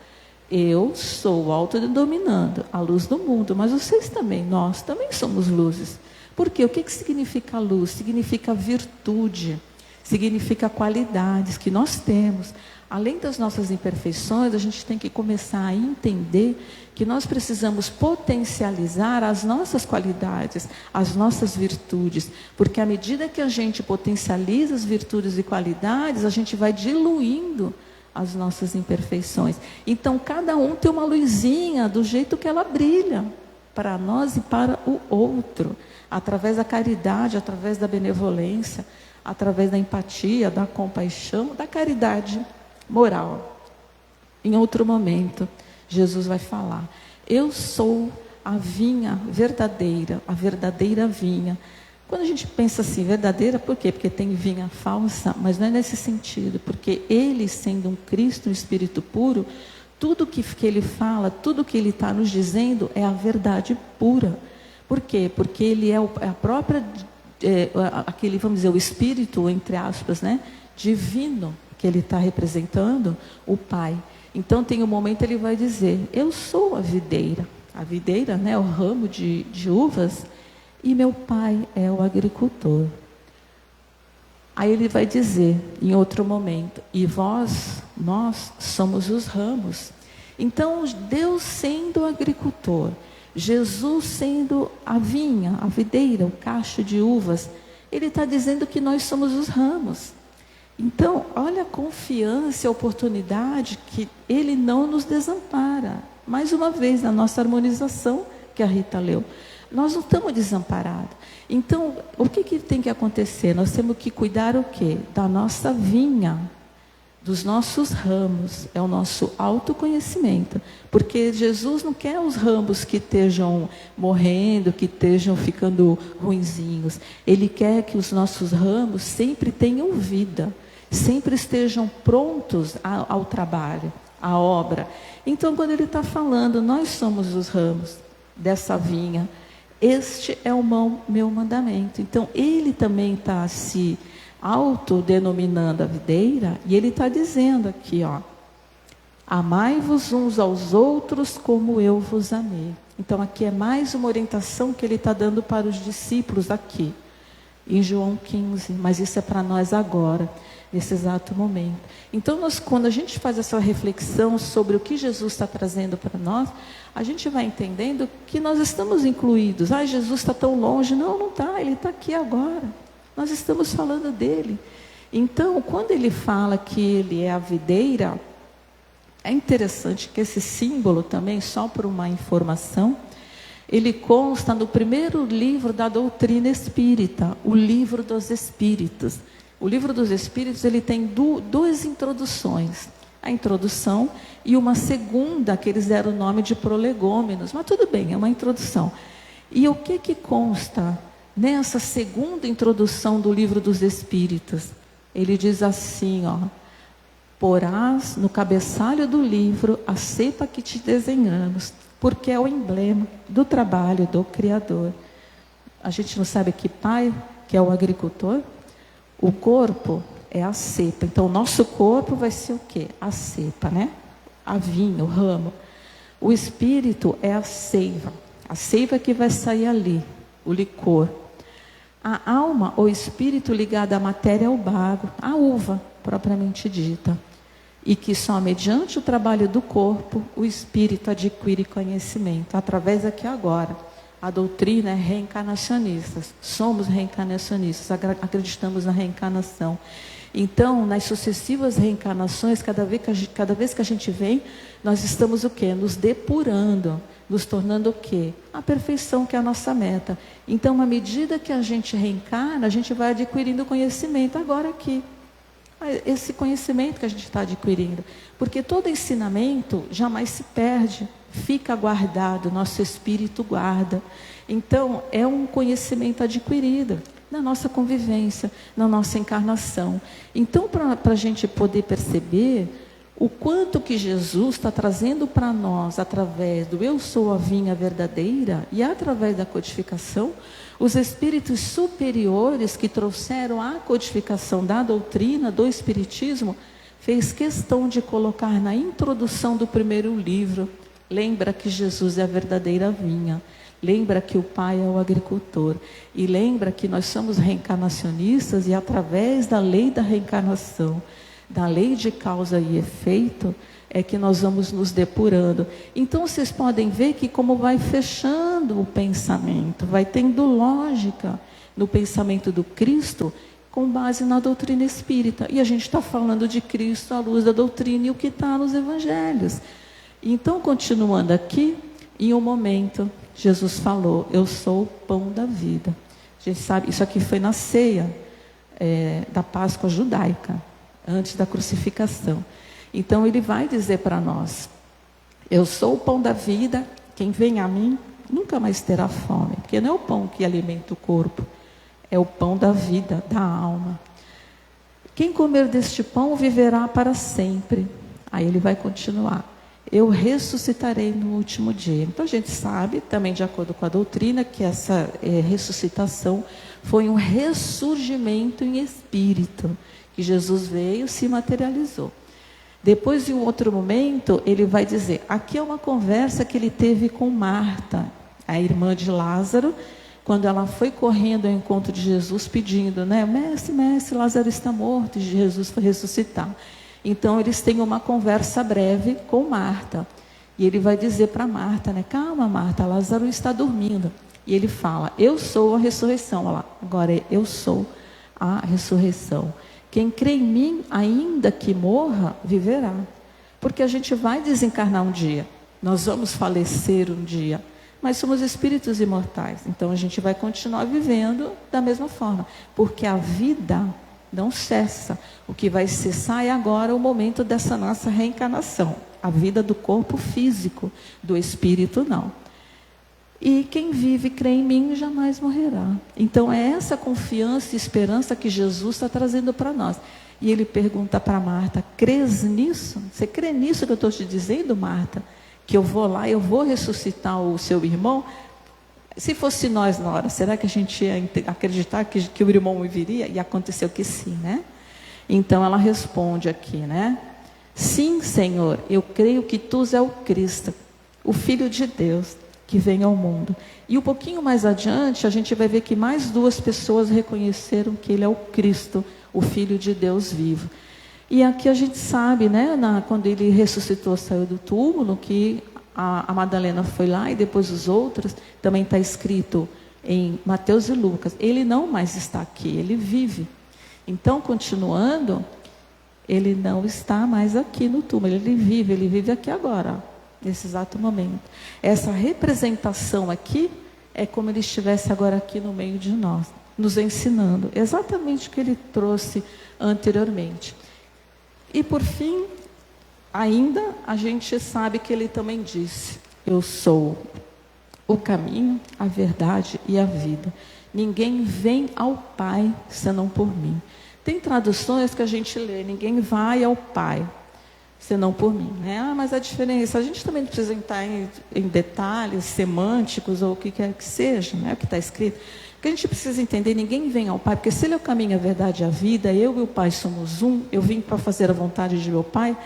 Eu sou autodominando a luz do mundo, mas vocês também, nós também somos luzes. Por quê? O que significa luz? Significa virtude, significa qualidades que nós temos. Além das nossas imperfeições, a gente tem que começar a entender que nós precisamos potencializar as nossas qualidades, as nossas virtudes. Porque à medida que a gente potencializa as virtudes e qualidades, a gente vai diluindo as nossas imperfeições. Então cada um tem uma luzinha do jeito que ela brilha, para nós e para o outro. Através da caridade, através da benevolência, através da empatia, da compaixão, da caridade moral. Em outro momento, Jesus vai falar, eu sou a vinha verdadeira, a verdadeira vinha. Quando a gente pensa assim, verdadeira, por quê? Porque tem vinha falsa, mas não é nesse sentido, porque ele, sendo um Cristo, um Espírito puro, tudo que ele fala, tudo que ele está nos dizendo é a verdade pura. Por quê? Porque ele é a própria, aquele, vamos dizer, o Espírito, entre aspas, né, divino, que ele está representando, o Pai. Então tem um momento ele vai dizer, eu sou a videira, né, o ramo de uvas, e meu pai é o agricultor. Aí ele vai dizer, em outro momento, e nós somos os ramos. Então, Deus sendo o agricultor, Jesus sendo a vinha, a videira, o cacho de uvas, ele está dizendo que nós somos os ramos. Então, olha a confiança e a oportunidade que ele não nos desampara. Mais uma vez, na nossa harmonização que a Rita leu. Nós não estamos desamparados. Então, o que tem que acontecer? Nós temos que cuidar o quê? Da nossa vinha, dos nossos ramos, é o nosso autoconhecimento. Porque Jesus não quer os ramos que estejam morrendo, que estejam ficando ruinzinhos. Ele quer que os nossos ramos sempre tenham vida, sempre estejam prontos ao trabalho, à obra. Então, quando ele está falando, nós somos os ramos dessa vinha, este é o meu mandamento. Então, ele também está se autodenominando a videira, e ele está dizendo aqui, ó, amai-vos uns aos outros como eu vos amei. Então, aqui é mais uma orientação que ele está dando para os discípulos aqui, em João 15, mas isso é para nós agora, nesse exato momento. Então, quando a gente faz essa reflexão sobre o que Jesus está trazendo para nós, a gente vai entendendo que nós estamos incluídos. Jesus está tão longe. Não, não está, ele está aqui agora. Nós estamos falando dele. Então, quando ele fala que ele é a videira, é interessante que esse símbolo também, só por uma informação, ele consta no primeiro livro da doutrina espírita, o Livro dos Espíritos. O Livro dos Espíritos, ele tem duas introduções. A introdução e uma segunda, que eles deram o nome de prolegômenos. Mas tudo bem, é uma introdução. E o que consta nessa segunda introdução do Livro dos Espíritos? Ele diz assim, ó: porás no cabeçalho do livro a cepa que te desenhamos, porque é o emblema do trabalho do Criador. A gente não sabe que pai, que é o agricultor? O corpo é a cepa. Então, o nosso corpo vai ser o quê? A cepa, né? A vinha, o ramo. O espírito é a seiva que vai sair ali, o licor. A alma, ou espírito ligado à matéria, é o bago, a uva, propriamente dita. E que só mediante o trabalho do corpo, o espírito adquire conhecimento, através aqui agora. A doutrina é reencarnacionista, somos reencarnacionistas, acreditamos na reencarnação. Então, nas sucessivas reencarnações, cada vez que a gente vem, nós estamos o quê? Nos depurando, nos tornando o quê? A perfeição, que é a nossa meta. Então, à medida que a gente reencarna, a gente vai adquirindo conhecimento agora aqui. Esse conhecimento que a gente está adquirindo. Porque todo ensinamento jamais se perde, fica guardado, nosso espírito guarda. Então, é um conhecimento adquirido na nossa convivência, na nossa encarnação. Então, para a gente poder perceber o quanto que Jesus está trazendo para nós, através do eu sou a vinha verdadeira, e através da codificação, os espíritos superiores que trouxeram a codificação da doutrina, do espiritismo, fez questão de colocar na introdução do primeiro livro: lembra que Jesus é a verdadeira vinha, lembra que o Pai é o agricultor, e lembra que nós somos reencarnacionistas, e através da lei da reencarnação, da lei de causa e efeito, é que nós vamos nos depurando. Então vocês podem ver que como vai fechando o pensamento, vai tendo lógica no pensamento do Cristo, com base na doutrina espírita. E a gente está falando de Cristo à luz da doutrina e o que está nos evangelhos. Então, continuando aqui, em um momento, Jesus falou: eu sou o pão da vida. A gente sabe, isso aqui foi na ceia da Páscoa judaica, antes da crucificação. Então ele vai dizer para nós: eu sou o pão da vida, quem vem a mim nunca mais terá fome. Porque não é o pão que alimenta o corpo, é o pão da vida, da alma. Quem comer deste pão viverá para sempre. Aí ele vai continuar: eu ressuscitarei no último dia. Então a gente sabe, também de acordo com a doutrina, que essa ressuscitação foi um ressurgimento em espírito, que Jesus veio, se materializou. Depois, em um outro momento, ele vai dizer, aqui é uma conversa que ele teve com Marta, a irmã de Lázaro, quando ela foi correndo ao encontro de Jesus, pedindo, né, mestre, Lázaro está morto, e Jesus foi ressuscitar. Então, eles têm uma conversa breve com Marta. E ele vai dizer para Marta, né, calma, Marta, Lázaro está dormindo. E ele fala, eu sou a ressurreição. Olha lá, agora eu sou a ressurreição. Quem crê em mim, ainda que morra, viverá. Porque a gente vai desencarnar um dia. Nós vamos falecer um dia. Mas somos espíritos imortais. Então a gente vai continuar vivendo da mesma forma. Porque a vida não cessa. O que vai cessar é agora o momento dessa nossa reencarnação. A vida do corpo físico, do espírito não. E quem vive e crê em mim jamais morrerá. Então é essa confiança e esperança que Jesus está trazendo para nós. E ele pergunta para Marta: crês nisso? Você crê nisso que eu estou te dizendo, Marta? Que eu vou lá, eu vou ressuscitar o seu irmão? Se fosse nós na hora, será que a gente ia acreditar que o irmão viria? E aconteceu que sim, né? Então ela responde aqui, né? Sim, Senhor, eu creio que tu és o Cristo, o Filho de Deus, que vem ao mundo. E um pouquinho mais adiante, a gente vai ver que mais 2 pessoas reconheceram que ele é o Cristo, o Filho de Deus vivo. E aqui a gente sabe, né, quando ele ressuscitou, saiu do túmulo, que a Madalena foi lá e depois os outros, também está escrito em Mateus e Lucas, ele não mais está aqui, ele vive. Então, continuando, ele não está mais aqui no túmulo, ele vive aqui agora, nesse exato momento. Essa representação aqui é como ele estivesse agora aqui no meio de nós, nos ensinando exatamente o que ele trouxe anteriormente. E por fim, ainda a gente sabe que ele também disse: eu sou o caminho, a verdade e a vida. Ninguém vem ao Pai senão por mim. Tem traduções que a gente lê: ninguém vai ao Pai senão por mim, né? Mas a diferença, a gente também não precisa entrar em detalhes semânticos ou o que quer que seja, né? O que está escrito. O que a gente precisa entender: ninguém vem ao Pai, porque se ele é o caminho, a verdade e a vida, eu e o Pai somos um, eu vim para fazer a vontade de meu Pai.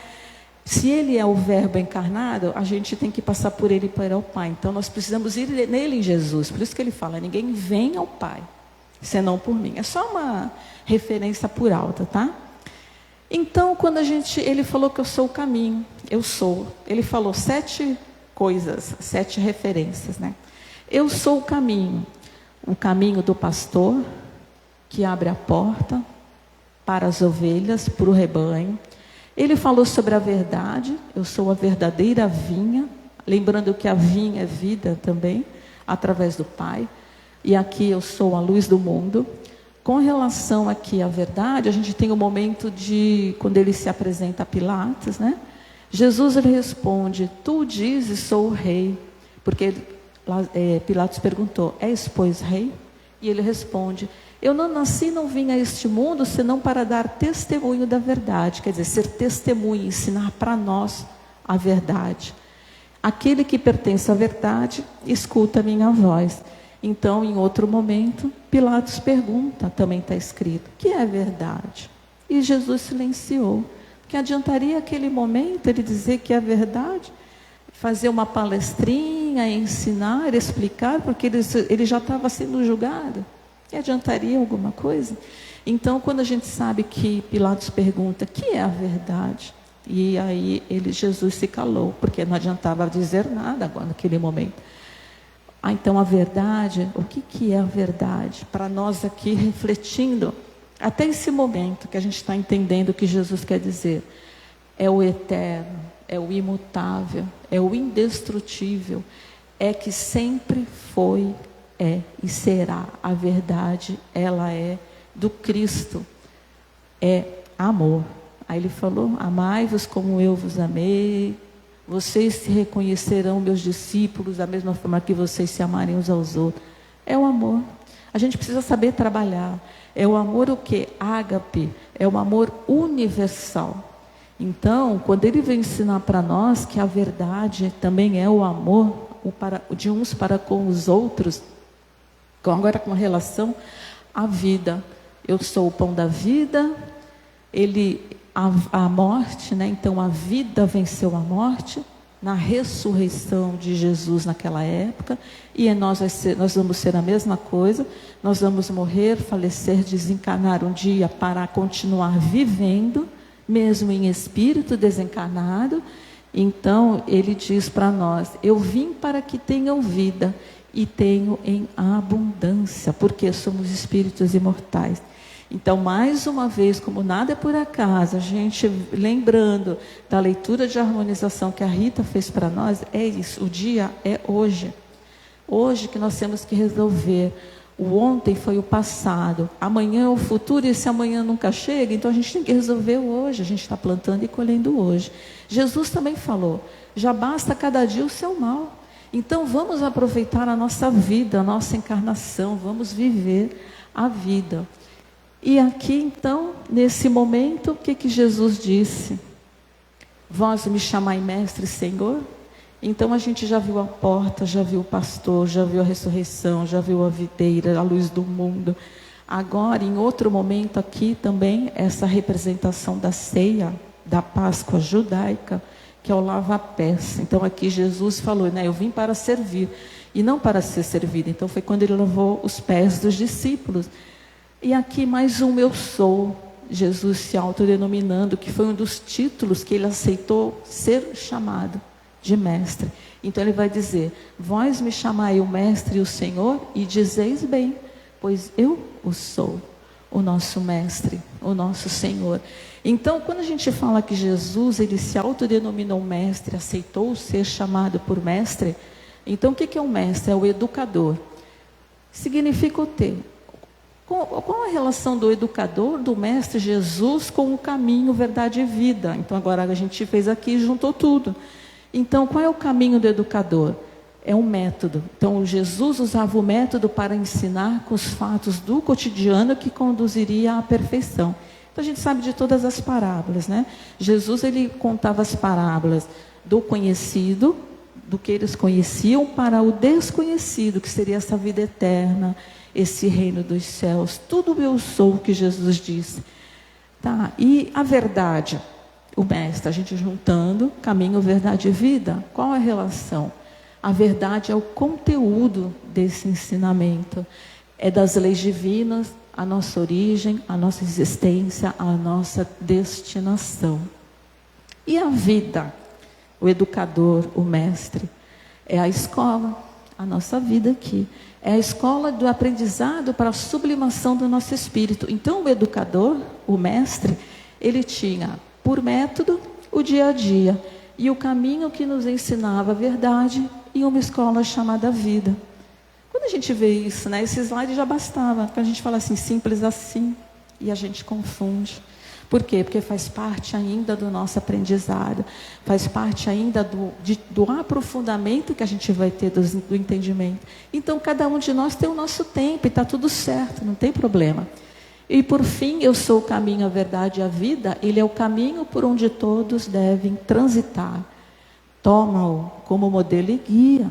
Se ele é o verbo encarnado, a gente tem que passar por ele para ir ao Pai. Então nós precisamos ir nele, em Jesus. Por isso que ele fala: ninguém vem ao Pai senão por mim. É só uma referência por alta, tá? Então, quando ele falou que eu sou o caminho, eu sou. Ele falou 7 coisas, 7 referências, né? Eu sou o caminho do pastor, que abre a porta para as ovelhas, para o rebanho. Ele falou sobre a verdade: eu sou a verdadeira vinha, lembrando que a vinha é vida também, através do Pai. E aqui eu sou a luz do mundo. Com relação aqui à verdade, a gente tem o momento de, quando ele se apresenta a Pilatos, né? Jesus, ele responde: tu dizes, sou o rei. Porque Pilatos perguntou: és, pois, rei? E ele responde: eu não nasci, não vim a este mundo, senão para dar testemunho da verdade. Quer dizer, ser testemunho, ensinar para nós a verdade. Aquele que pertence à verdade, escuta a minha voz. Então, em outro momento, Pilatos pergunta, também está escrito: o que é verdade? E Jesus silenciou. Que adiantaria aquele momento ele dizer que é verdade? Fazer uma palestrinha, ensinar, explicar, porque ele já estava sendo julgado. E adiantaria alguma coisa? Então, quando a gente sabe que Pilatos pergunta: o que é a verdade? E aí Jesus se calou, porque não adiantava dizer nada agora naquele momento. Então a verdade, o que é a verdade? Para nós aqui refletindo, até esse momento que a gente está entendendo o que Jesus quer dizer: é o eterno, é o imutável, é o indestrutível, é que sempre foi, é e será. A verdade, ela é do Cristo, é amor. Aí ele falou: amai-vos como eu vos amei. Vocês se reconhecerão meus discípulos da mesma forma que vocês se amarem uns aos outros. É o amor. A gente precisa saber trabalhar. É o amor o quê? Ágape. É o amor universal. Então, quando ele vem ensinar para nós que a verdade também é o amor de uns para com os outros, agora com relação à vida. Eu sou o pão da vida. A morte, né? Então a vida venceu a morte na ressurreição de Jesus naquela época, e em nós vamos ser a mesma coisa. Nós vamos morrer, falecer, desencarnar um dia para continuar vivendo, mesmo em espírito desencarnado. Então ele diz para nós: eu vim para que tenham vida e tenham em abundância, porque somos espíritos imortais. Então, mais uma vez, como nada é por acaso, a gente lembrando da leitura de harmonização que a Rita fez para nós, é isso, o dia é hoje. Hoje que nós temos que resolver O ontem foi o passado, amanhã é o futuro, e esse amanhã nunca chega, então a gente tem que resolver o hoje, a gente está plantando e colhendo hoje. Jesus também falou, já basta cada dia o seu mal. Então vamos aproveitar a nossa vida, a nossa encarnação, vamos viver a vida. E aqui então, nesse momento, o que Jesus disse? Vós me chamai mestre e Senhor? Então a gente já viu a porta, já viu o pastor, já viu a ressurreição, já viu a videira, a luz do mundo. Agora, em outro momento aqui também, essa representação da ceia, da Páscoa judaica, que é o lava-pés. Então aqui Jesus falou, né, eu vim para servir e não para ser servido. Então foi quando ele lavou os pés dos discípulos. E aqui mais um eu sou, Jesus se autodenominando, que foi um dos títulos que ele aceitou ser chamado de mestre. Então ele vai dizer, vós me chamai o mestre e o Senhor, e dizeis bem, pois eu o sou, o nosso mestre, o nosso Senhor. Então quando a gente fala que Jesus, ele se autodenominou mestre, aceitou ser chamado por mestre, então o que é um mestre? É o educador. Significa o quê? Qual a relação do educador, do mestre Jesus, com o caminho, verdade e vida? Então agora a gente fez aqui e juntou tudo. Então, qual é o caminho do educador? É um método. Então, Jesus usava o método para ensinar com os fatos do cotidiano que conduziria à perfeição. Então, a gente sabe de todas as parábolas, né? Jesus, ele contava as parábolas do conhecido, do que eles conheciam, para o desconhecido, que seria essa vida eterna, esse reino dos céus. Tudo eu sou, que Jesus disse. Tá? E a verdade... O mestre, a gente juntando caminho, verdade e vida, qual a relação? A verdade é o conteúdo desse ensinamento, é das leis divinas, a nossa origem, a nossa existência, a nossa destinação. E a vida, o educador, o mestre, é a escola, a nossa vida aqui. É a escola do aprendizado para a sublimação do nosso espírito. Então o educador, o mestre, ele tinha... por método, o dia a dia, e o caminho que nos ensinava a verdade em uma escola chamada vida. Quando a gente vê isso, né, esse slide já bastava, porque a gente fala assim, simples assim, e a gente confunde. Por quê? Porque faz parte ainda do nosso aprendizado, faz parte ainda do aprofundamento que a gente vai ter do entendimento. Então, cada um de nós tem o nosso tempo, e está tudo certo, não tem problema. E por fim, eu sou o caminho, a verdade e a vida. Ele é o caminho por onde todos devem transitar. Toma-o como modelo e guia,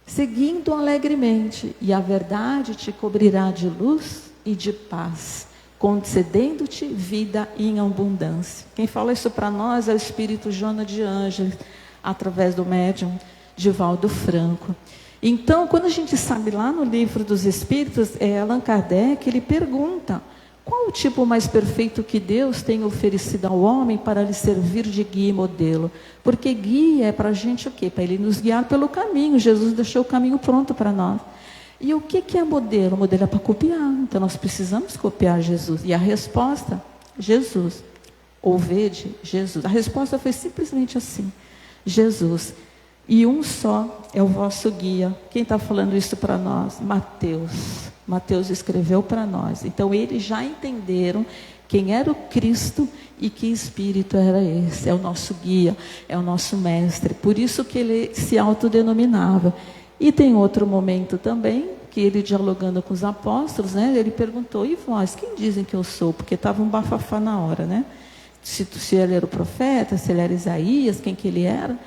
seguindo alegremente. E a verdade te cobrirá de luz e de paz, concedendo-te vida em abundância. Quem fala isso para nós é o Espírito Joana de Ângeles, através do médium Divaldo Franco. Então, quando a gente sabe lá no livro dos Espíritos, Allan Kardec, ele pergunta, qual o tipo mais perfeito que Deus tem oferecido ao homem para lhe servir de guia e modelo? Porque guia é para a gente o quê? Para ele nos guiar pelo caminho. Jesus deixou o caminho pronto para nós. E o que é modelo? O modelo é para copiar. Então, nós precisamos copiar Jesus. E a resposta, Jesus. Ou vede, Jesus. A resposta foi simplesmente assim, Jesus. E um só é o vosso guia. Quem está falando isso para nós? Mateus. Mateus escreveu para nós. Então, eles já entenderam quem era o Cristo e que espírito era esse. É o nosso guia, é o nosso mestre. Por isso que ele se autodenominava. E tem outro momento também, que ele dialogando com os apóstolos, né, ele perguntou, e vós, quem dizem que eu sou? Porque estava um bafafá na hora, né? Se ele era o profeta, se ele era Isaías, quem que ele era.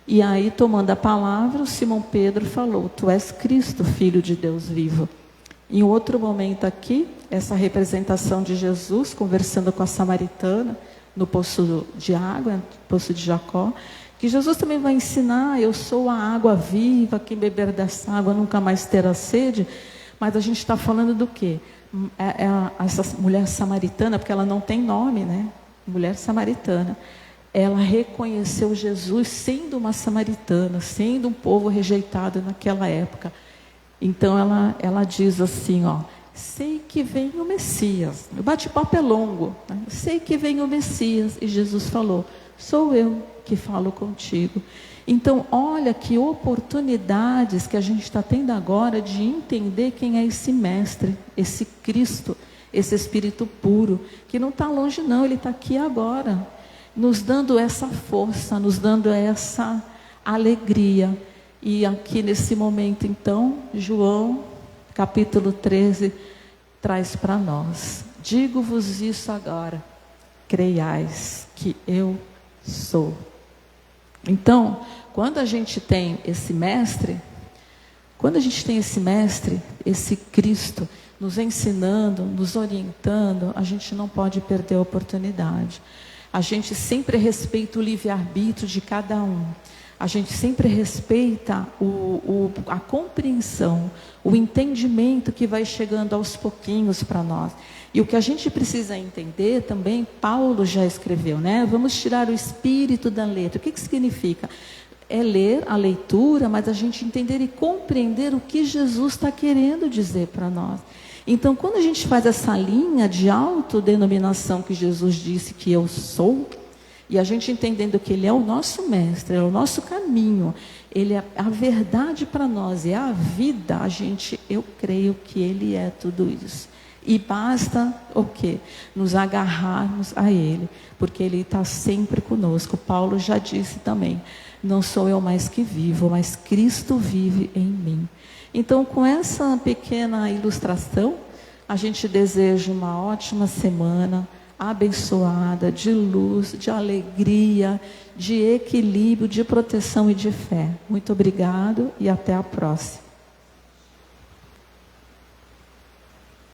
E aí, tomando a palavra, o Simão Pedro falou, tu és Cristo, Filho de Deus vivo. Em outro momento aqui, essa representação de Jesus, conversando com a samaritana, no poço de água, no poço de Jacó, que Jesus também vai ensinar, eu sou a água viva, quem beber dessa água nunca mais terá sede. Mas a gente está falando do quê? Essa mulher samaritana, porque ela não tem nome, né? Mulher samaritana. Ela reconheceu Jesus sendo uma samaritana, sendo um povo rejeitado naquela época. Então ela diz assim, ó, sei que vem o Messias. O bate-papo é longo, né? Sei que vem o Messias. E Jesus falou, sou eu, que falo contigo. Então, olha que oportunidades que a gente está tendo agora de entender quem é esse mestre, esse Cristo, esse Espírito puro, que não está longe não, ele está aqui agora, nos dando essa força, nos dando essa alegria. E aqui nesse momento, então, João, capítulo 13, traz para nós: digo-vos isso agora, creiais que eu sou. Então, quando a gente tem esse mestre, esse Cristo, nos ensinando, nos orientando, a gente não pode perder a oportunidade. A gente sempre respeita o livre-arbítrio de cada um. A gente sempre respeita a compreensão, o entendimento que vai chegando aos pouquinhos para nós. E o que a gente precisa entender também, Paulo já escreveu, né? Vamos tirar o espírito da letra. O que significa? É ler a leitura, mas a gente entender e compreender o que Jesus está querendo dizer para nós. Então, quando a gente faz essa linha de autodenominação que Jesus disse que eu sou, e a gente entendendo que Ele é o nosso mestre, é o nosso caminho, Ele é a verdade para nós, é a vida, eu creio que Ele é tudo isso. E basta o quê? Nos agarrarmos a Ele, porque Ele está sempre conosco. Paulo já disse também, não sou eu mais que vivo, mas Cristo vive em mim. Então, com essa pequena ilustração, a gente deseja uma ótima semana, abençoada, de luz, de alegria, de equilíbrio, de proteção e de fé. Muito obrigado e até a próxima.